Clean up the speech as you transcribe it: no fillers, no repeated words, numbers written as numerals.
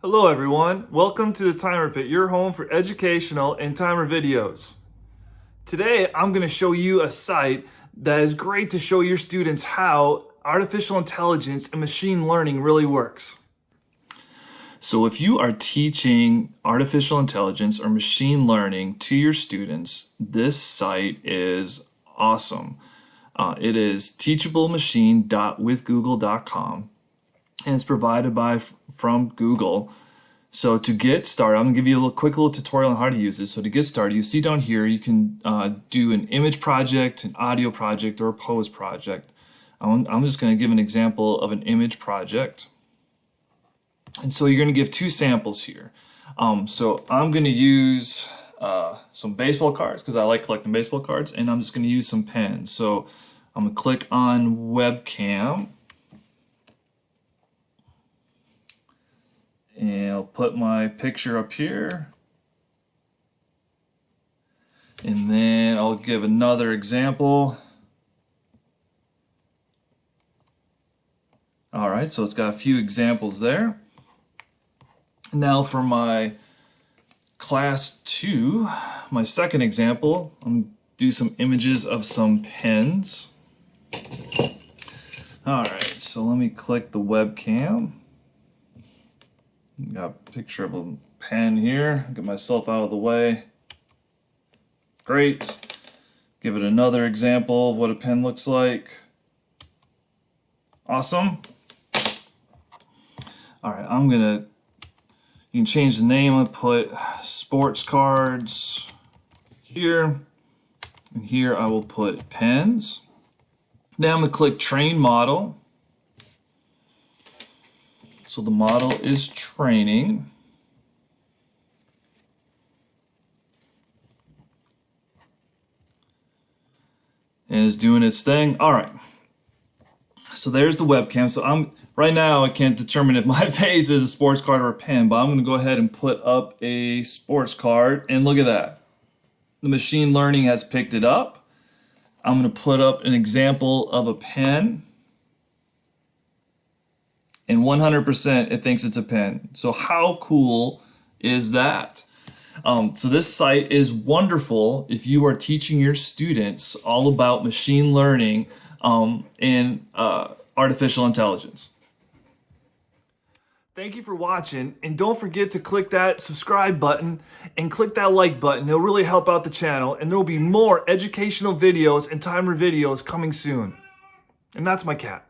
Hello everyone, welcome to the Timer Pit, your home for educational and timer videos. Today I'm going to show you a site that is great to show your students how artificial intelligence and machine learning really works. So if you are teaching artificial intelligence or machine learning to your students, this site is awesome. It is teachablemachine.withgoogle.com. and it's provided from Google. So to get started, I'm gonna give you a quick little tutorial on how to use this. So to get started, you see down here, you can do an image project, an audio project, or a pose project. I'm just gonna give an example of an image project. And so you're gonna give two samples here. So I'm gonna use some baseball cards because I like collecting baseball cards, and I'm just gonna use some pens. So I'm gonna click on webcam. And I'll put my picture up here. And then I'll give another example. All right, so it's got a few examples there. Now for my class 2, my second example, I'm going to do some images of some pens. All right, so let me click the webcam. Got a picture of a pen here. Get myself out of the way. Great. Give it another example of what a pen looks like. Awesome. All right, you can change the name. I'm gonna put sports cards here. And here I will put pens. Now I'm gonna click train model. So the model is training. And is doing its thing. All right. So there's the webcam. So right now I can't determine if my face is a sports card or a pen, but I'm going to go ahead and put up a sports card, and look at that. The machine learning has picked it up. I'm going to put up an example of a pen. And 100% it thinks it's a pen. So how cool is that? So this site is wonderful if you are teaching your students all about machine learning and artificial intelligence. Thank you for watching, and don't forget to click that subscribe button and click that like button. It'll really help out the channel, and there will be more educational videos and timer videos coming soon. And that's my cat.